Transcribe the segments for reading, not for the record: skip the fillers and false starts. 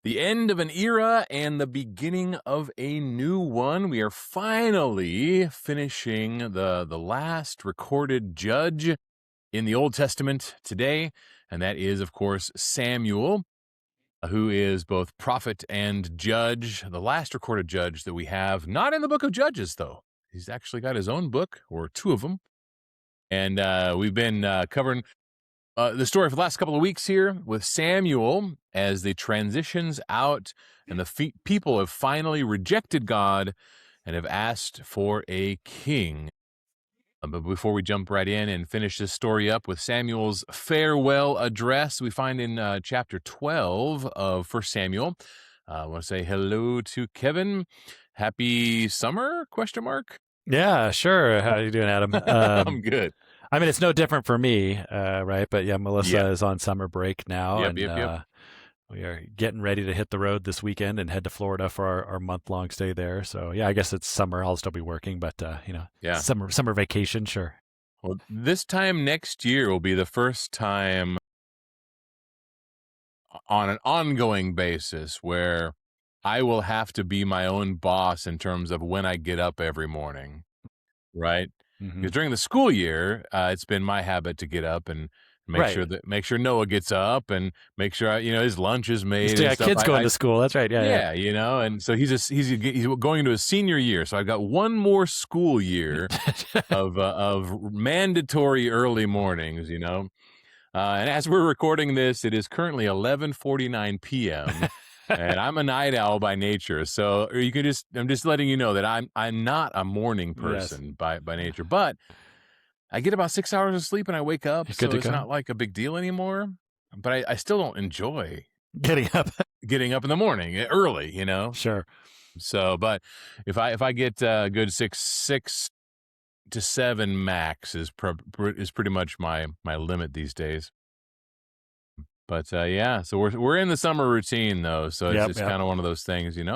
The end of an era and the beginning of a new one. We are finally finishing the last recorded judge in the Old Testament today, and that is, of course, Samuel, who is both prophet and judge, the last recorded judge that we have, not in the book of Judges, though. He's actually got his own book, or two of them, and we've been covering the story for the last couple of weeks here with Samuel as the transitions out and the people have finally rejected God and have asked for a king. But before we jump right in and finish this story up with Samuel's farewell address, we find in chapter 12 of 1 Samuel. I want to say hello to Kevin. Happy summer? ? Yeah, sure. How are you doing, Adam? I'm good. I mean, it's no different for me, right? But yeah, Melissa is on summer break now, Yep. We are getting ready to hit the road this weekend and head to Florida for our month-long stay there. So yeah, I guess it's summer. I'll still be working, but summer vacation, sure. Well, this time next year will be the first time on an ongoing basis where I will have to be my own boss in terms of when I get up every morning, right? Because during the school year, it's been my habit to get up and make sure Noah gets up and make sure his lunch is made. Yeah, kids going to school. That's right. Yeah. And so he's going into his senior year. So I've got one more school year of mandatory early mornings. And as we're recording this, it is currently 11:49 p.m. and I'm a night owl by nature. So I'm just letting you know that I'm not a morning person by nature, but I get about 6 hours of sleep and I wake up. So it's not like a big deal anymore, but I still don't enjoy getting up in the morning early, Sure. So, but if I get a good 6 to 7 max is pretty much my limit these days. But so we're in the summer routine though, so it's kind of one of those things, maybe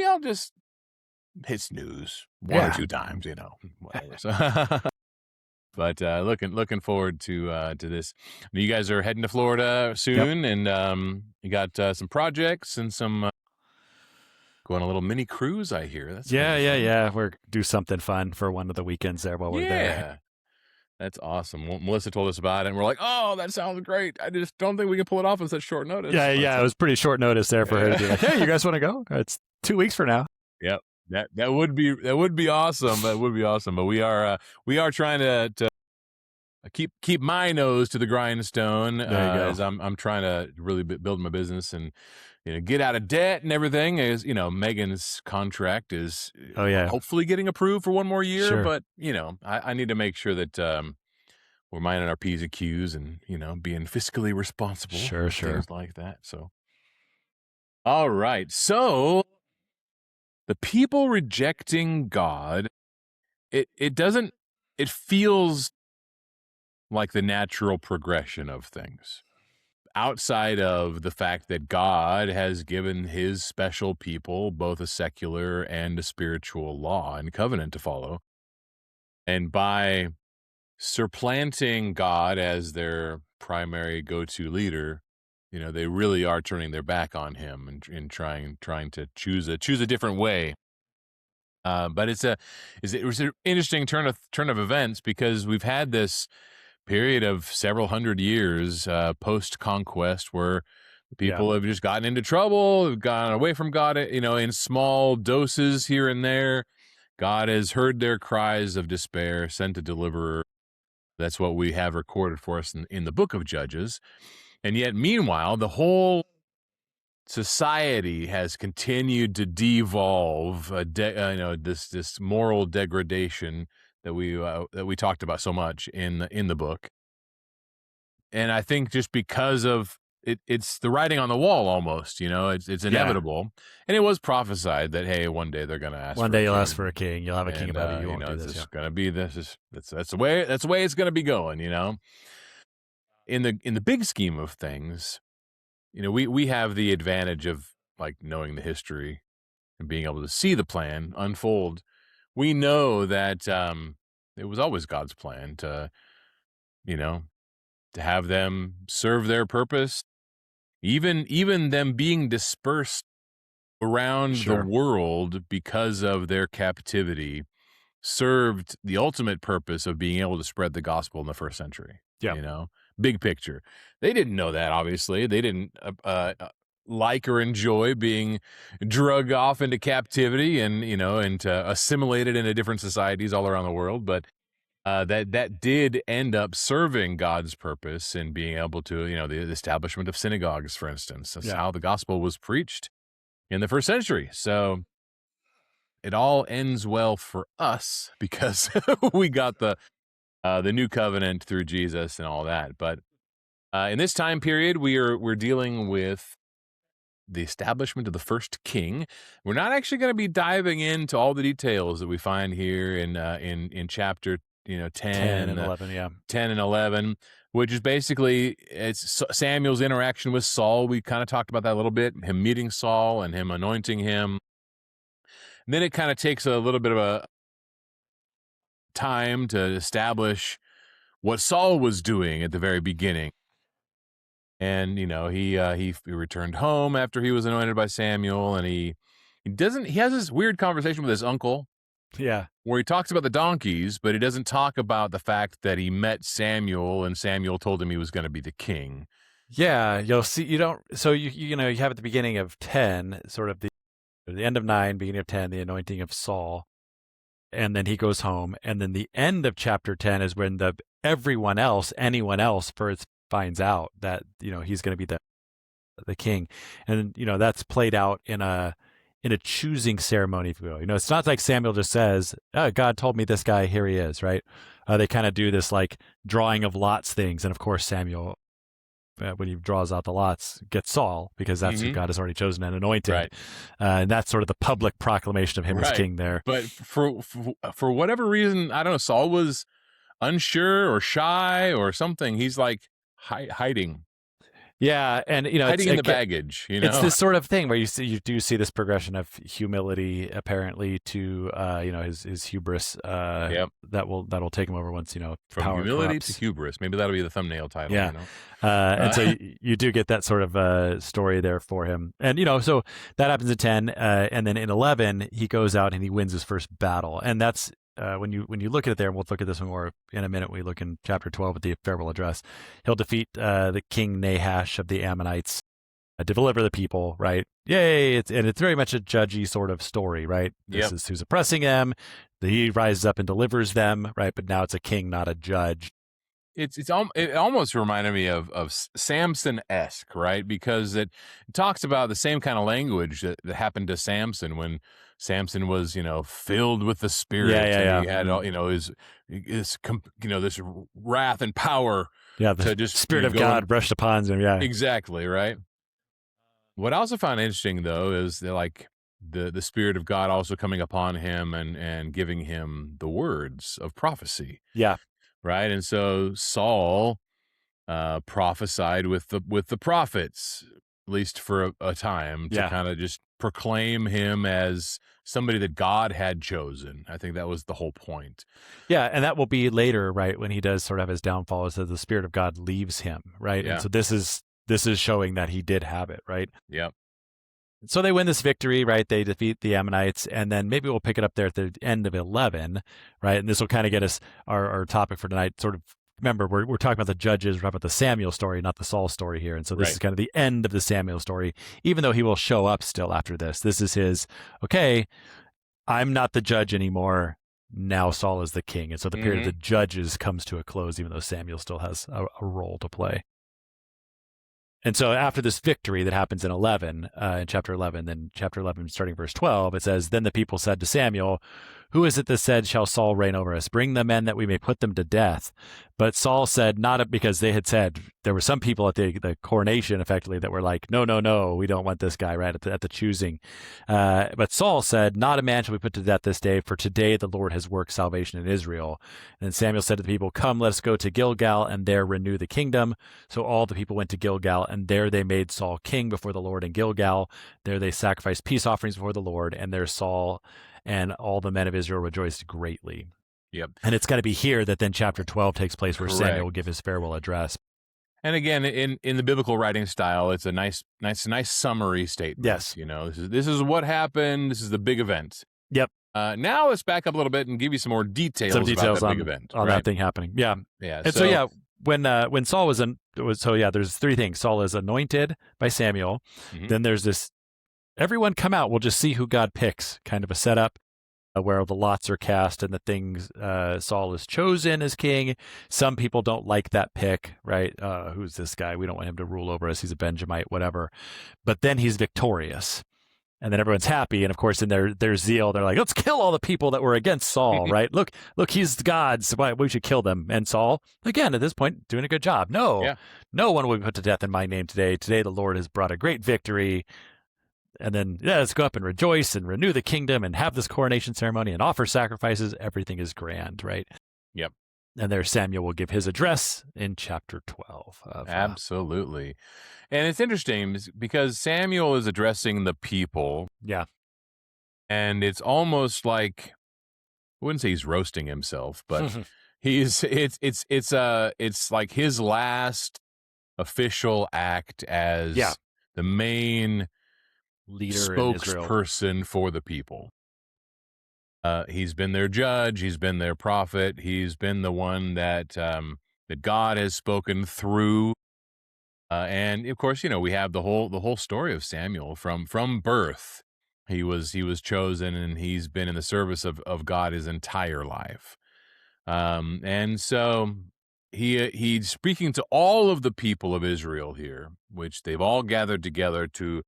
I'll just hit snooze one or two times, whatever. So, but looking forward to this. You guys are heading to Florida soon, and you got some projects and some going on a little mini cruise. I hear that's We're do something fun for one of the weekends there while we're there. That's awesome. Well, Melissa told us about it, and we're like, "Oh, that sounds great." I just don't think we can pull it off on such short notice. Yeah. It was pretty short notice there for her to be like, "Hey, you guys want to go? It's 2 weeks from now." Yep. That would be awesome. That would be awesome. But we are trying to keep my nose to the grindstone as I'm trying to really build my business and get out of debt and everything. As Megan's contract is hopefully getting approved for one more year. Sure. But I need to make sure that we're minding our P's and Q's and being fiscally responsible. Sure. Things like that. So, all right. So the people rejecting God, it feels like the natural progression of things. Outside of the fact that God has given his special people both a secular and a spiritual law and covenant to follow. And by supplanting God as their primary go-to leader, they really are turning their back on him and trying to choose a different way. But it was an interesting turn of events because we've had this period of several hundred years post-conquest where people have just gotten into trouble, have gone away from God, in small doses here and there. God has heard their cries of despair, sent a deliverer. That's what we have recorded for us in the book of Judges. And yet, meanwhile, the whole society has continued to devolve, this moral degradation that we talked about so much in the book. And I think just because of it's the writing on the wall almost, it's inevitable. And it was prophesied that, hey, one day they're going to ask one day you'll ask for a king. You'll have a king above you. You won't do this. It's going to be this. That's the way it's going to be going, In the big scheme of things, we have the advantage of like knowing the history and being able to see the plan unfold. We know that it was always God's plan to have them serve their purpose even them being dispersed around the world because of their captivity served the ultimate purpose of being able to spread the gospel in the first century. Yeah. Big picture. They didn't know that, obviously. They didn't like or enjoy being drug off into captivity and assimilated into different societies all around the world. But that did end up serving God's purpose in being able to, the establishment of synagogues, for instance. That's how the gospel was preached in the first century. So it all ends well for us because we got the new covenant through Jesus and all that. But in this time period, we're dealing with the establishment of the first king. We're not actually going to be diving into all the details that we find here in chapter 10 and 11, 10 and 11, which is basically it's Samuel's interaction with Saul. We kind of talked about that a little bit, him meeting Saul and him anointing him. And then it kind of takes a little bit of a time to establish what Saul was doing at the very beginning. And he returned home after he was anointed by Samuel, and he has this weird conversation with his uncle. Yeah. Where he talks about the donkeys, but he doesn't talk about the fact that he met Samuel and Samuel told him he was going to be the king. Yeah, you'll see. You don't. So you have at the beginning of 10, sort of the end of 9, beginning of 10, the anointing of Saul, and then he goes home, and then the end of chapter 10 is when anyone else first finds out that he's going to be the king, and that's played out in a choosing ceremony, if you will. It's not like Samuel just says, "Oh, God told me this guy, here he is," right? They kind of do this like drawing of lots things, and of course Samuel, when he draws out the lots, gets Saul because that's who God has already chosen and anointed, right. And that's sort of the public proclamation of him as king there. But for whatever reason, I don't know, Saul was unsure or shy or something. He's like hiding. Yeah, and hiding in the baggage. It's this sort of thing where you do see this progression of humility, apparently, to his hubris. Yep. That'll take him over once from power humility corrupts. to hubris. Maybe that'll be the thumbnail title. Yeah, and so you do get that sort of story there for him, and so that happens in 10, and then in 11 he goes out and he wins his first battle, and that's. When you look at it there, and we'll look at this one more in a minute. We look in chapter 12 at the farewell address. He'll defeat the king Nahash of the Ammonites to deliver the people. Right? Yay! It's very much a judgy sort of story. Right? This is who's oppressing them. He rises up and delivers them. Right? But now it's a king, not a judge. It almost reminded me of Samson-esque, right? Because it talks about the same kind of language that happened to Samson when Samson was, filled with the Spirit. Yeah. He had all, his this wrath and power. Yeah, the just Spirit of God rushed upon him. Yeah, exactly, right. What I also found interesting though is that, like, the Spirit of God also coming upon him and giving him the words of prophecy. Yeah. Right. And so Saul prophesied with the prophets, at least for a time, to kind of just proclaim him as somebody that God had chosen. I think that was the whole point. Yeah. And that will be later, right, when he does sort of have his downfall, is that the Spirit of God leaves him. Right. Yeah. And so this is showing that he did have it. Right. Yep. So they win this victory, right? They defeat the Ammonites, and then maybe we'll pick it up there at the end of 11, right? And this will kind of get us our topic for tonight. Sort of, remember, we're talking about the judges, we're talking about the Samuel story, not the Saul story here. And so this is kind of the end of the Samuel story, even though he will show up still after this. This is his, okay, I'm not the judge anymore. Now Saul is the king. And so the period of the judges comes to a close, even though Samuel still has a role to play. And so after this victory that happens in 11, in chapter 11, then chapter 11, starting verse 12, it says, "Then the people said to Samuel, 'Who is it that said, shall Saul reign over us? Bring the men that we may put them to death.' But Saul said, not because they had said, there were some people at the coronation, effectively, that were like, no, we don't want this guy, right, at the choosing. But Saul said, not a man shall be put to death this day, for today the Lord has worked salvation in Israel. And Samuel said to the people, come, let us go to Gilgal, and there renew the kingdom. So all the people went to Gilgal, and there they made Saul king before the Lord in Gilgal. There they sacrificed peace offerings before the Lord, and there Saul and all the men of Israel rejoiced greatly." Yep. And it's got to be here that then chapter 12 takes place, where Samuel will give his farewell address. And again, in the biblical writing style, it's a nice summary statement. Yes. This is what happened. This is the big event. Yep. Now let's back up a little bit and give you some more details, about that big event. On right? that thing happening. Yeah. Yeah. And so when Saul there's three things. Saul is anointed by Samuel. Mhm. Then there's this, everyone come out, we'll just see who God picks, kind of a setup where the lots are cast and the things, Saul is chosen as king. Some people don't like that pick, right? Who's this guy? We don't want him to rule over us. He's a Benjamite, whatever. But then he's victorious. And then everyone's happy. And of course, in their zeal, they're like, let's kill all the people that were against Saul, right? Look, he's God, so we should kill them. And Saul, again, at this point, doing a good job. No one will be put to death in my name today. Today, the Lord has brought a great victory. And then, let's go up and rejoice and renew the kingdom and have this coronation ceremony and offer sacrifices. Everything is grand, right? Yep. And there Samuel will give his address in chapter 12. Absolutely. And it's interesting because Samuel is addressing the people. Yeah. And it's almost like, I wouldn't say he's roasting himself, but it's like his last official act as the main leader, spokesperson for the people. He's been their judge. He's been their prophet. He's been the one that God has spoken through. And of course, we have the whole story of Samuel from birth. He was chosen, and he's been in the service of God his entire life. And so he's speaking to all of the people of Israel here, which they've all gathered together to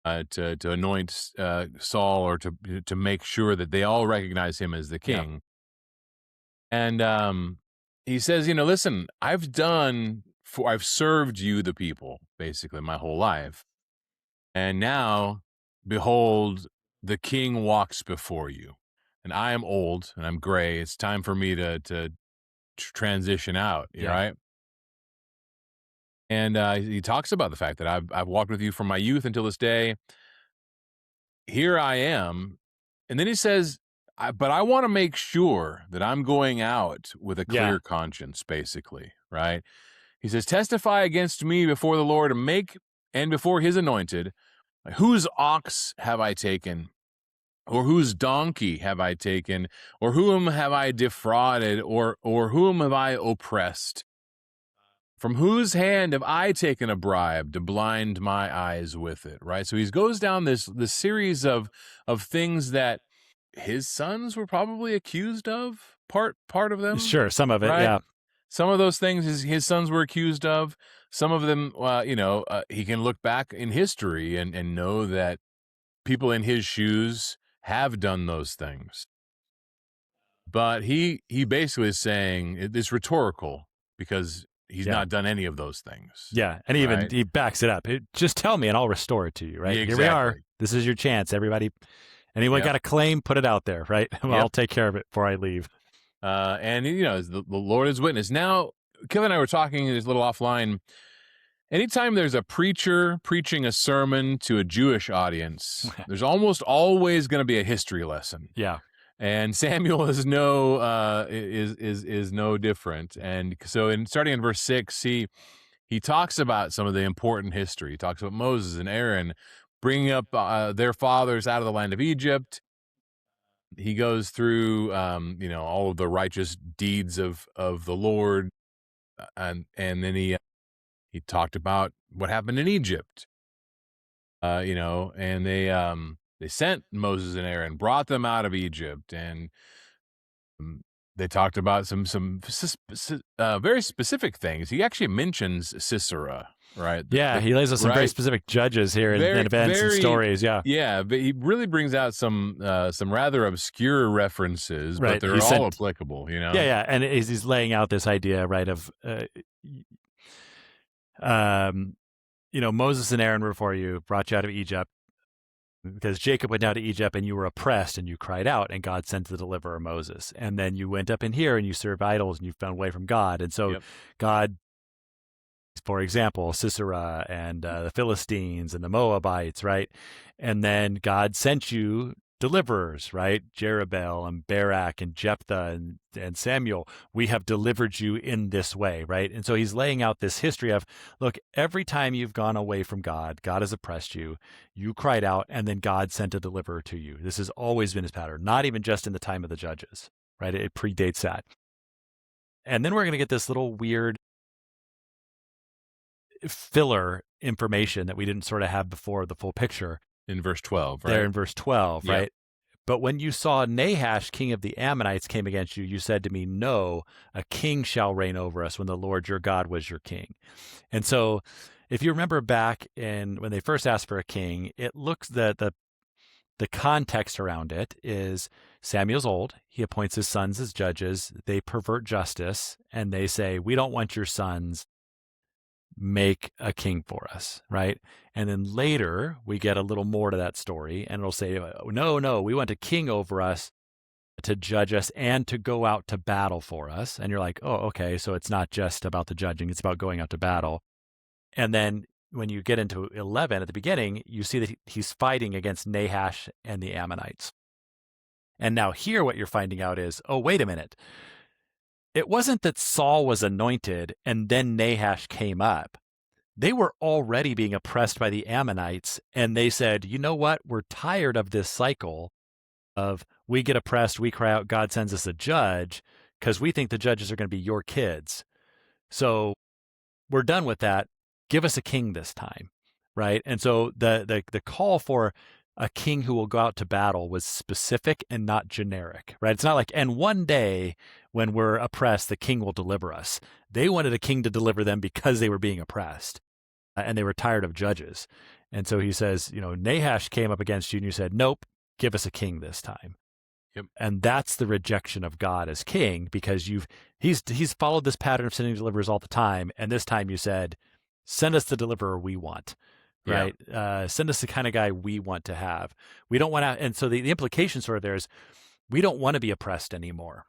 anoint Saul, or to make sure that they all recognize him as the king. Yeah. And he says, listen, I've served you, the people, basically my whole life. And now, behold, the king walks before you. And I am old and I'm gray. It's time for me to transition out, right? And he talks about the fact that I've walked with you from my youth until this day. Here I am. And then he says, but I want to make sure that I'm going out with a clear conscience, basically, right? He says, testify against me before the Lord and before his anointed, whose ox have I taken? Or whose donkey have I taken? Or whom have I defrauded? Or whom have I oppressed? From whose hand have I taken a bribe to blind my eyes with it? Right? So he goes down this series of things that his sons were probably accused of, part of them. Sure, some of it, right? yeah. Some of those things his sons were accused of. Some of them, he can look back in history and know that people in his shoes have done those things. But he basically is saying it's rhetorical because he's not done any of those things. Yeah, and he backs it up. Just tell me and I'll restore it to you, right? Exactly. Here we are. This is your chance, everybody. Anyone got a claim, put it out there, right? I'll take care of it before I leave. And, the Lord is witness. Now, Kevin and I were talking a little offline. Anytime there's a preacher preaching a sermon to a Jewish audience, there's almost always going to be a history lesson. Yeah. And Samuel is no different. And so starting in verse 6, he talks about some of the important history. He talks about Moses and Aaron bringing up their fathers out of the land of Egypt. He goes through, all of the righteous deeds of the Lord, and then he talked about what happened in Egypt. And they sent Moses and Aaron, brought them out of Egypt, and they talked about some very specific things. He actually mentions Sisera. Right. Yeah, he lays out some very specific judges here and events and stories. Yeah. Yeah, but he really brings out some rather obscure references, but they're all applicable, Yeah, and he's laying out this idea, right, of Moses and Aaron were before you, brought you out of Egypt, because Jacob went down to Egypt and you were oppressed and you cried out, and God sent the deliverer Moses. And then you went up in here and you served idols and you found away from God. And so God, for example, Sisera and the Philistines and the Moabites, right? And then God sent you deliverers, right? Jerubbaal and Barak and Jephthah and Samuel, we have delivered you in this way, right? And so he's laying out this history of, look, every time you've gone away from God, God has oppressed you, you cried out, and then God sent a deliverer to you. This has always been his pattern, not even just in the time of the judges, right? It predates that. And then we're going to get this little weird filler information that we didn't sort of have before the full picture. In verse 12, right? There in verse 12, Yep. right? But when you saw Nahash, king of the Ammonites, came against you, you said to me, no, a king shall reign over us when the Lord your God was your king. And so if you remember back in when they first asked for a king, it looks the context around it is Samuel's old. He appoints his sons as judges. They pervert justice and they say, we don't want your sons, make a king for us, right? And then later we get a little more to that story and it'll say, no, we want a king over us to judge us and to go out to battle for us. And you're like, oh, okay, so it's not just about the judging, it's about going out to battle. And then when you get into 11 at the beginning, you see that he's fighting against Nahash and the Ammonites. And now here what you're finding out is, oh, wait a minute. It wasn't that Saul was anointed and then Nahash came up. They were already being oppressed by the Ammonites, and they said, you know what? We're tired of this cycle of we get oppressed, we cry out, God sends us a judge, because we think the judges are going to be your kids. So we're done with that. Give us a king this time, right? And so the call for a king who will go out to battle was specific and not generic, right? It's not like, and one day when we're oppressed, the king will deliver us. They wanted a king to deliver them because they were being oppressed and they were tired of judges. And so he says, Nahash came up against you and you said, nope, give us a king this time. Yep. And that's the rejection of God as king, because he's followed this pattern of sending deliverers all the time. And this time you said, send us the deliverer we want. Right. Yeah. Send us the kind of guy we want to have. We don't want to. And so the implication sort of there is we don't want to be oppressed anymore.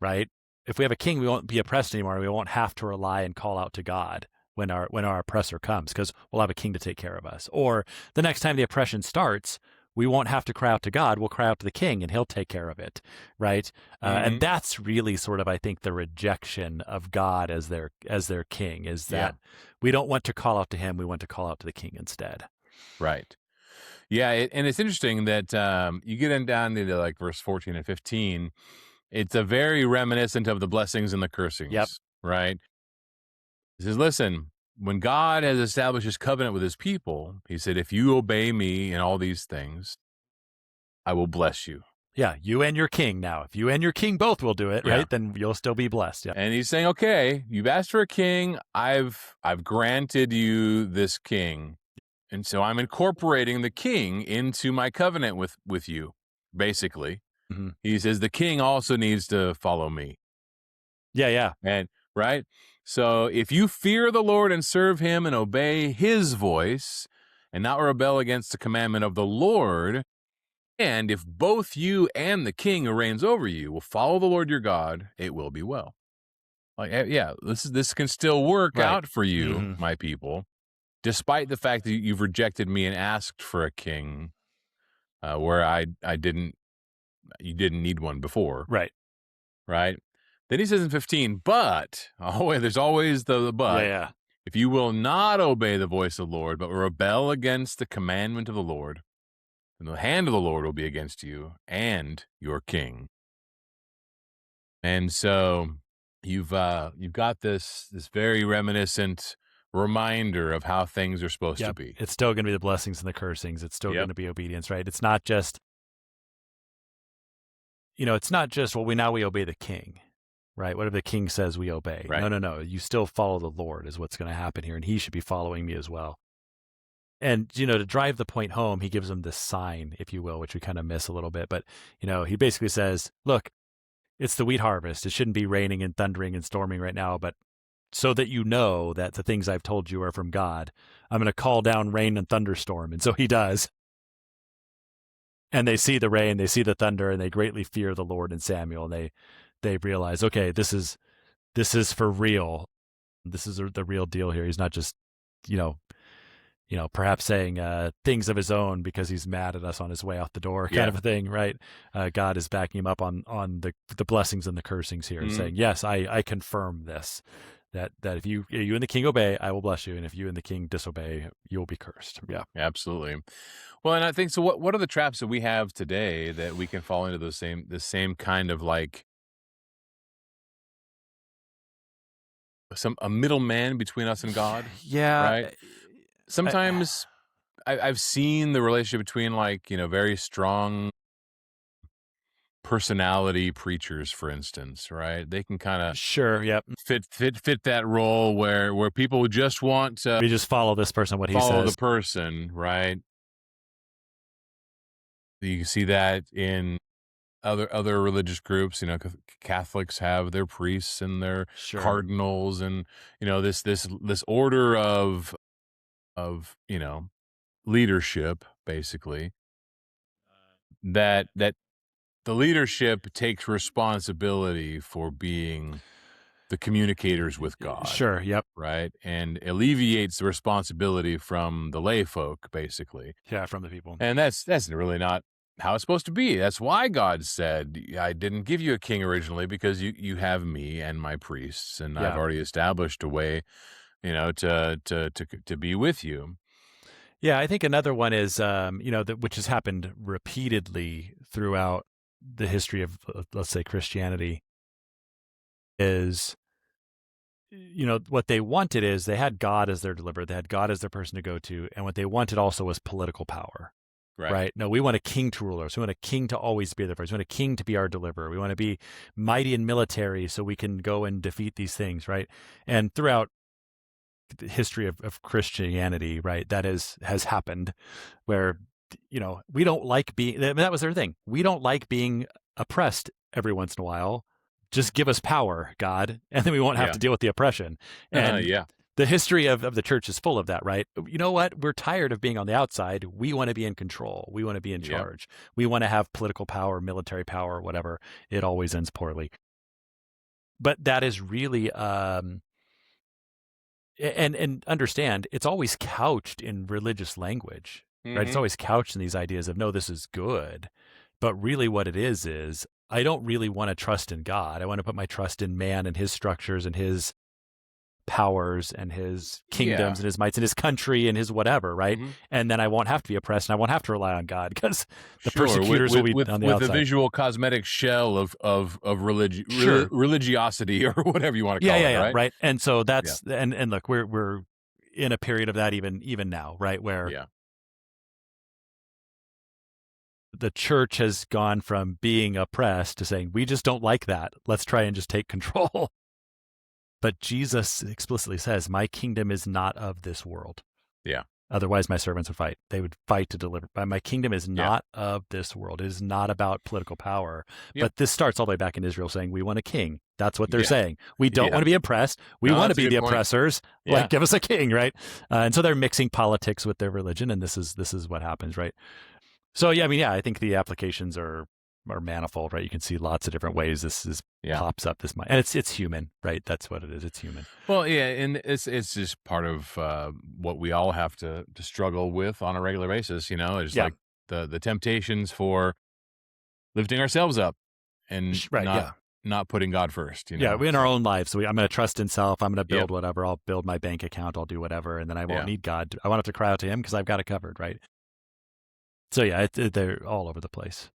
Right. If we have a king, we won't be oppressed anymore. We won't have to rely and call out to God when our oppressor comes, because we'll have a king to take care of us. Or the next time the oppression starts, we won't have to cry out to God. We'll cry out to the king and he'll take care of it. Right. And that's really sort of, I think, the rejection of God as their king is that we don't want to call out to him. We want to call out to the king instead. Right. Yeah. And it's interesting that you get down into like verse 14 and 15. It's a very reminiscent of the blessings and the cursings. Yep. Right. He says, listen, when God has established his covenant with his people, he said, if you obey me in all these things, I will bless you. Yeah, you and your king now. If you and your king both will do it, right, then you'll still be blessed. Yeah. And he's saying, okay, you've asked for a king. I've granted you this king. And so I'm incorporating the king into my covenant with you, basically. Mm-hmm. He says the king also needs to follow me. Yeah. And right? So if you fear the Lord and serve him and obey his voice and not rebel against the commandment of the Lord, and if both you and the king who reigns over you will follow the Lord your God, it will be well. Like, yeah, this can still work out for you, my people, despite the fact that you've rejected me and asked for a king where you didn't need one before. Right. Then he says in 15, but, there's always the but. Yeah. If you will not obey the voice of the Lord, but rebel against the commandment of the Lord, then the hand of the Lord will be against you and your king. And so you've got this very reminiscent reminder of how things are supposed to be. It's still going to be the blessings and the cursings. It's still going to be obedience, right? It's not just, well, we obey the king. Right. Whatever the king says, we obey. Right. No. You still follow the Lord is what's going to happen here. And he should be following me as well. And, to drive the point home, he gives them this sign, if you will, which we kind of miss a little bit. But, he basically says, look, it's the wheat harvest. It shouldn't be raining and thundering and storming right now. But so that you know that the things I've told you are from God, I'm going to call down rain and thunderstorm. And so he does. And they see the rain, they see the thunder, and they greatly fear the Lord and Samuel. And they realize, okay, this is for real. This is the real deal here. He's not just, perhaps saying things of his own because he's mad at us on his way out the door, kind of a thing, right? God is backing him up on the blessings and the cursings here, saying, yes, I confirm this, that if you and the king obey, I will bless you, and if you and the king disobey, you will be cursed. Yeah, absolutely. Well, and I think so. What are the traps that we have today that we can fall into the same kind of like a middleman between us and God? yeah. Right. Sometimes I've seen the relationship between like, very strong personality preachers, for instance, right? They can kind of Sure. Yep. fit that role where people just want to We just follow this person, what he follow says. the person, right? You see that in other religious groups. Catholics have their priests and their Sure. cardinals, and this order of leadership, basically, that the leadership takes responsibility for being the communicators with God. Sure. Yep. Right. And alleviates the responsibility from the lay folk, basically. Yeah, from the people. And that's really not how it's supposed to be. That's why God said, I didn't give you a king originally, because you have me and my priests, and I've already established a way, to be with you. Yeah, I think another one is, which has happened repeatedly throughout the history of, let's say, Christianity, is, what they wanted is they had God as their deliverer, they had God as their person to go to, and what they wanted also was political power. Right? No, we want a king to rule us. We want a king to always be there for us. We want a king to be our deliverer. We want to be mighty in military so we can go and defeat these things, right? And throughout the history of Christianity, right, that has happened where, we don't like being, that was their thing. We don't like being oppressed every once in a while. Just give us power, God, and then we won't have to deal with the oppression. And the history of the church is full of that, right? You know what? We're tired of being on the outside. We want to be in control. We want to be in charge. We want to have political power, military power, whatever. It always ends poorly. But that is really, and understand, it's always couched in religious language, right? It's always couched in these ideas of, no, this is good. But really what it is I don't really want to trust in God. I want to put my trust in man and his structures and his powers and his kingdoms and his mights and his country and his whatever, right? And then I won't have to be oppressed and I won't have to rely on God because the persecutors will be on the outside. With a visual cosmetic shell of religiosity or whatever you want to call it, right? And so that's and look, we're in a period of that even now, right? Where the church has gone from being oppressed to saying, we just don't like that. Let's try and just take control. But Jesus explicitly says, my kingdom is not of this world. Yeah. Otherwise, my servants would fight. They would fight to deliver. But my kingdom is not of this world. It is not about political power. But this starts all the way back in Israel saying, we want a king. That's what they're saying. We don't want to be oppressed. We want to be the oppressors. Like, give us a king, right? And so they're mixing politics with their religion, and this is what happens, right? So, I think the applications are manifold, right? You can see lots of different ways this pops up this mind, and it's human, right? That's what it is. It's human. Well, and it's just part of what we all have to struggle with on a regular basis. It's like the temptations for lifting ourselves up and not putting God first. Yeah, in our own lives. So I'm going to trust in self. I'm going to build whatever. I'll build my bank account. I'll do whatever, and then I won't need God. I won't have to cry out to Him because I've got it covered, right? So they're all over the place.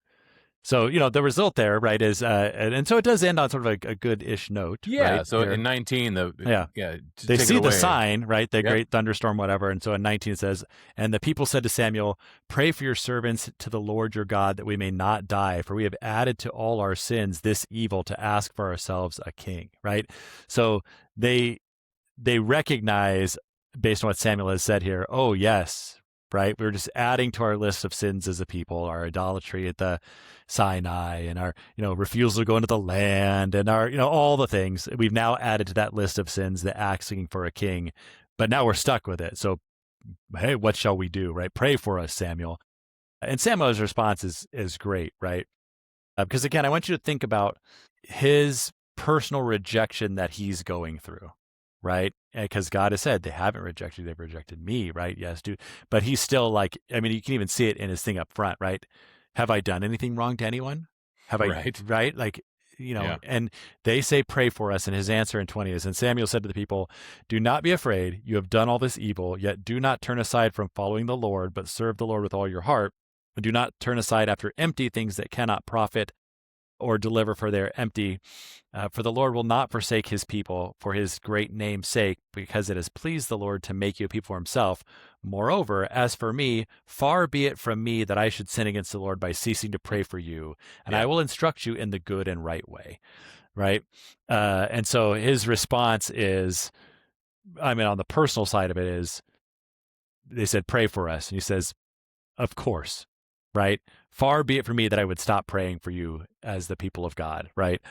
So, the result there, right, is, and so it does end on sort of a good-ish note. Yeah. Right? So in 19, they see the sign, right, the great thunderstorm, whatever. And so in 19 it says, and the people said to Samuel, pray for your servants to the Lord your God that we may not die, for we have added to all our sins this evil to ask for ourselves a king, right? So they recognize, based on what Samuel has said here, oh, yes, right? We're just adding to our list of sins as a people, our idolatry at the Sinai and our, refusal to go into the land and our, all the things we've now added to that list of sins, the asking for a king, but now we're stuck with it. So, hey, what shall we do, right? Pray for us, Samuel. And Samuel's response is great, right? Because again, I want you to think about his personal rejection that he's going through, right? Because God has said they haven't rejected you, they've rejected me, right? Yes, dude. But he's still like, I mean, you can even see it in his thing up front, right? Have I done anything wrong to anyone? Have I, Right. right? Like, Yeah. and they say, pray for us. And his answer in 20 is, and Samuel said to the people, do not be afraid. You have done all this evil, yet do not turn aside from following the Lord, but serve the Lord with all your heart. And do not turn aside after empty things that cannot profit or deliver, for their empty. For the Lord will not forsake his people for his great name's sake, because it has pleased the Lord to make you a people for himself. Moreover, as for me, far be it from me that I should sin against the Lord by ceasing to pray for you, and I Yeah. will instruct you in the good and right way. Right. And so his response is, I mean, on the personal side of it is, they said, pray for us. And he says, of course. Right. Far be it from me that I would stop praying for you as the people of God. Right.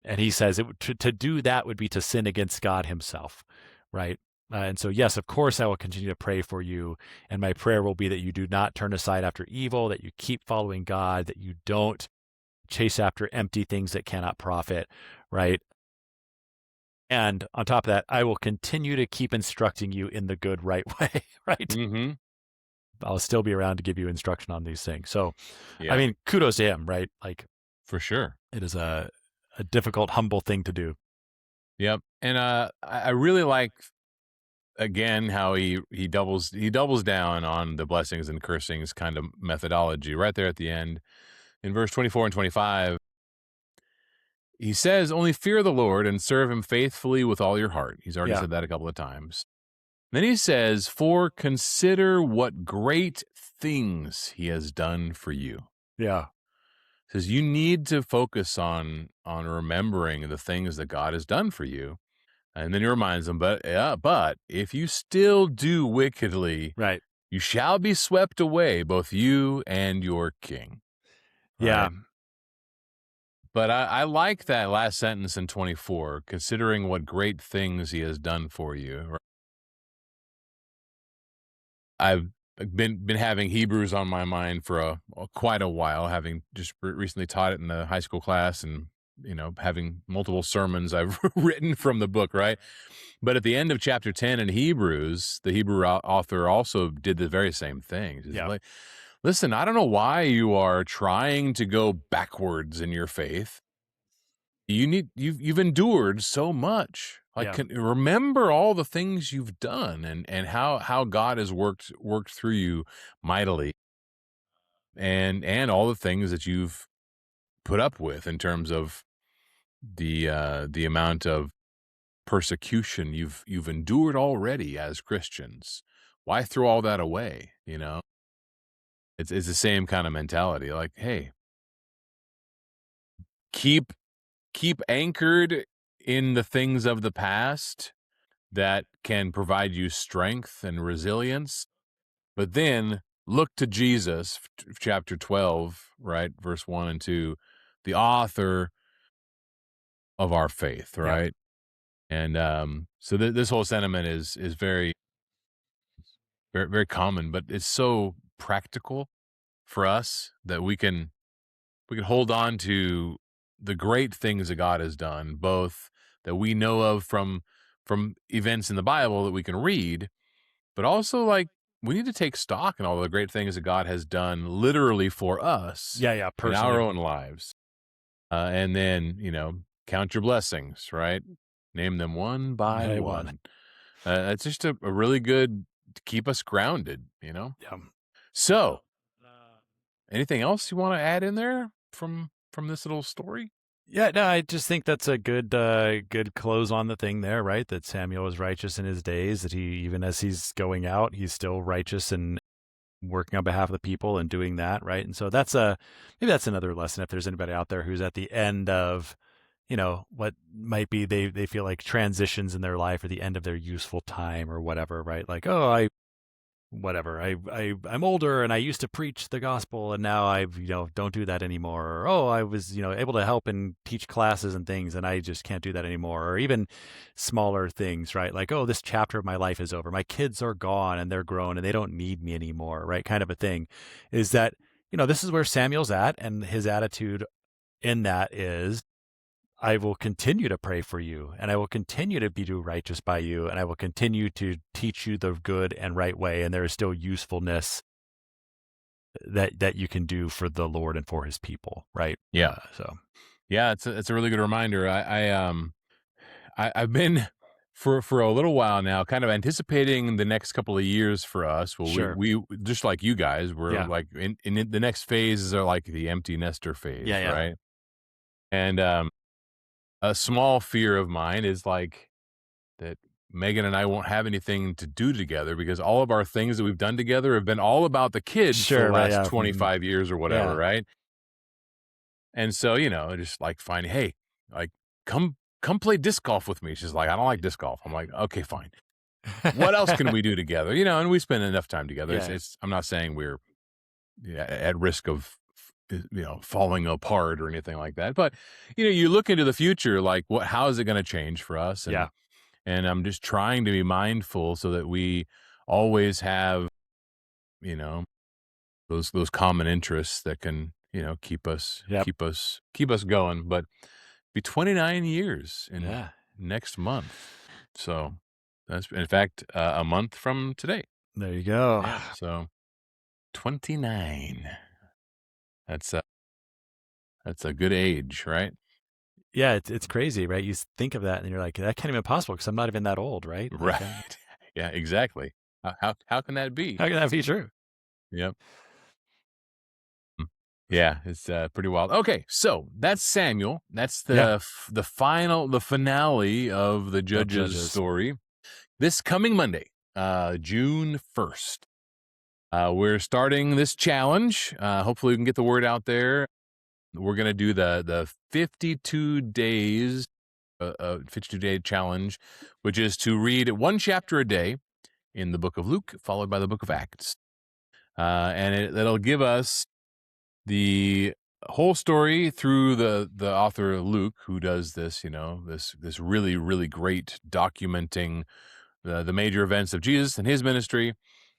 And he says to do that would be to sin against God himself, right? And so, yes, of course, I will continue to pray for you. And my prayer will be that you do not turn aside after evil, that you keep following God, that you don't chase after empty things that cannot profit, right? And on top of that, I will continue to keep instructing you in the good, right way, right? Mm-hmm. I'll still be around to give you instruction on these things. So, I Yeah, mean, kudos to him, right? Like, for sure. it is a difficult, humble thing to do. Yep. And I really like, again, how he doubles down on the blessings and cursings kind of methodology right there at the end. In verse 24 and 25, he says, only fear the Lord and serve him faithfully with all your heart. He's already Yeah. said that a couple of times. Then he says, for consider what great things he has done for you. Yeah. He says you need to focus on remembering the things that God has done for you. And then he reminds them, but if you still do wickedly, Right. you shall be swept away, both you and your king. Yeah. Right. But I like that last sentence in 24, considering what great things he has done for you. I've been having Hebrews on my mind for quite a while, having just recently taught it in the high school class, and having multiple sermons I've written from the book, right? But at the end of chapter 10 in Hebrews, the Hebrew author also did the very same thing. He's Yeah. like, listen, I don't know why you are trying to go backwards in your faith. You've endured so much. Like, Yeah. remember all the things you've done, and how God has worked through you mightily, and all the things that you've put up with in terms of the amount of persecution you've endured already as Christians. Why throw all that away? It's the same kind of mentality. Like, hey, keep keep anchored in the things of the past that can provide you strength and resilience, but then look to Jesus, chapter 12, right, verse 1 and 2, the author of our faith, Yeah. right? And so this whole sentiment is very, very, very common, but it's so practical for us that we can hold on to the great things that God has done, both that we know of from events in the Bible that we can read, but also, like, we need to take stock in all the great things that God has done literally for us Yeah. Yeah. in our Personally. own lives. And then, count your blessings, right? Name them one by Hey, one. one. That's just a really good to keep us grounded. Yeah. So, anything else you want to add in there from this little story? Yeah, no, I just think that's a good close on the thing there, right? That Samuel was righteous in his days, that he, even as he's going out, he's still righteous and working on behalf of the people and doing that, right? And so maybe that's another lesson if there's anybody out there who's at the end of, what might be they feel like transitions in their life or the end of their useful time or whatever, right? Like, oh, I'm older and I used to preach the gospel and now I've don't do that anymore, or oh, I was able to help and teach classes and things and I just can't do that anymore, or even smaller things, right? Like, oh, this chapter of my life is over, my kids are gone and they're grown and they don't need me anymore, right? Kind of a thing. Is that this is where Samuel's at, and his attitude in that is, I will continue to pray for you, and I will continue to be righteous by you, and I will continue to teach you the good and right way. And there is still usefulness that you can do for the Lord and for His people, right? Yeah. So Yeah, it's a really good reminder. I've been for a little while now, kind of anticipating the next couple of years for us. Well, sure, we just like you guys, we're yeah, like in the next phases are like the empty nester yeah, phase, yeah, right? And a small fear of mine is like that Megan and I won't have anything to do together because all of our things that we've done together have been all about the kids for the sure, right, last yeah, 25 years or whatever, yeah, right? And so, just like finding, hey, like come play disc golf with me. She's like, I don't like disc golf. I'm like, okay, fine. What else can we do together? And we spend enough time together. yeah, I'm not saying we're at risk of falling apart or anything like that. But you look into the future, like how is it going to change for us? yeah, And I'm just trying to be mindful so that we always have, you know, those common interests that can, keep us yep, keep us keep us going. But be 29 years in yeah. next month. So that's in fact a month from today. There you go. Yeah. So 29. That's a good age, right? Yeah, it's crazy, right? You think of that, and you're like, that can't even be possible because I'm not even that old, right? Like, Right. Yeah, exactly. How can that be? how can that be true? Yep. Mm. Yeah, it's pretty wild. Okay, so that's Samuel. That's Yeah, the finale of the of Judges Judges. story. This coming Monday, June 1st. We're starting this challenge. Hopefully we can get the word out there. We're going to do the 52 days 52-day challenge, which is to read one chapter a day in the book of Luke, followed by the book of Acts. And it'll give us the whole story through the author Luke, who does this, this really, really great documenting the major events of Jesus and his ministry,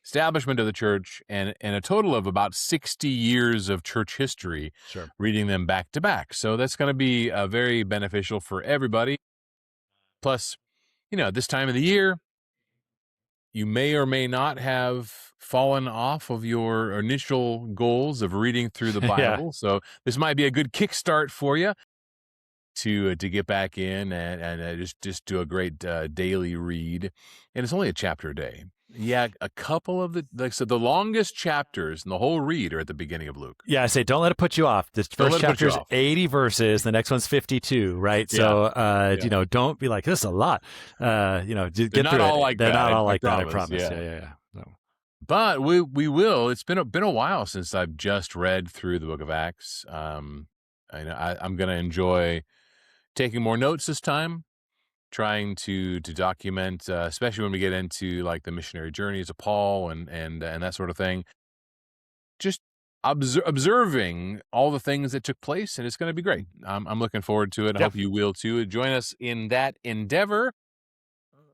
establishment of the church, and a total of about 60 years of church history, Sure. reading them back to back. So that's going to be very beneficial for everybody. Plus, this time of the year, you may or may not have fallen off of your initial goals of reading through the Yeah. Bible. So this might be a good kickstart for you to get back in and just do a great daily read. And it's only a chapter a day. Yeah, a couple of the longest chapters in the whole read are at the beginning of Luke. Yeah, I say don't let it put you off. This Don't first let it put chapter you is off. 80 verses, the next one's 52, right? Yeah. So, Yeah. don't be like, this is a lot. Just They're get not through all it. like They're that. not all I like that, I promise. promise. Yeah. Yeah. So, But we will. It's been a while since I've just read through the book of Acts. I'm going to enjoy taking more notes this time, trying to document, especially when we get into like the missionary journeys of Paul and that sort of thing. Just observing all the things that took place, and it's going to be great. I'm looking forward to it. I yeah. hope you will too. Join us in that endeavor.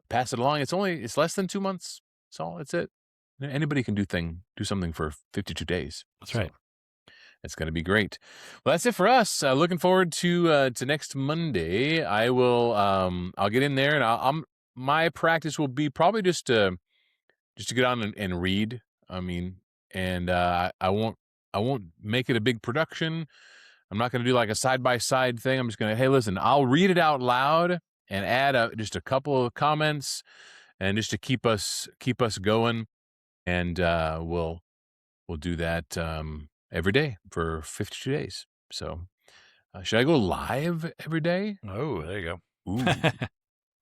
Pass it along. It's less than 2 months. That's all. That's it. Anybody can do something for 52 days. That's So right. it's going to be great. Well, that's it for us. Looking forward to next Monday. I'll get in there and my practice will be probably just to get on and read. I mean, and I won't make it a big production. I'm not going to do like a side by side thing. I'm just going to, hey, listen, I'll read it out loud and add just a couple of comments and just to keep us going. And we'll do that every day for 52 days. So should I go live every day? Oh, there you go. Ooh,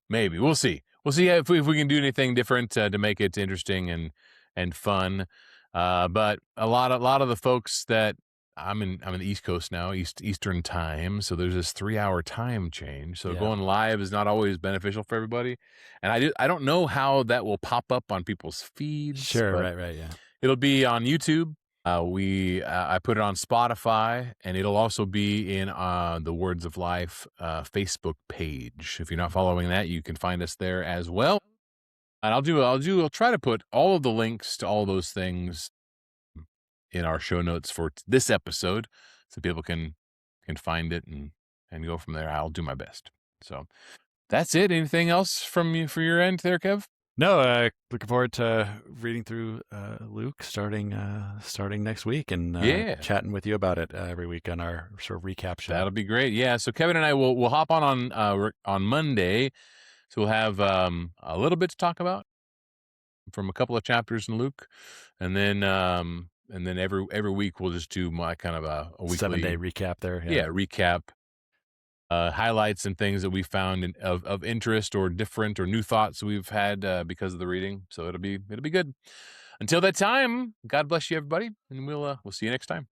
maybe. We'll see. We'll see if we can do anything different to make it interesting and fun. But a lot of the folks that I'm in the East Coast now, Eastern time. So there's this 3-hour time change. So Yeah. going live is not always beneficial for everybody. And I don't know how that will pop up on people's feeds, Sure. but Right. Yeah. it'll be on YouTube. I put it on Spotify, and it'll also be in the Words of Life Facebook page. If you're not following that, you can find us there as well. And I'll try to put all of the links to all those things in our show notes for this episode, so people can find it and and go from there. I'll do my best. So that's it. Anything else from you for your end there, Kev? No, looking forward to reading through Luke starting next week and Yeah. chatting with you about it every week on our sort of recap show. That'll be great. Yeah. So Kevin and I will hop on Monday. So we'll have a little bit to talk about from a couple of chapters in Luke, and then every week we'll just do my kind of a weekly 7-day recap there. yeah recap, highlights and things that we found of interest or different or new thoughts we've had because of the reading. So it'll be good. Until that time, God bless you, everybody, and we'll see you next time.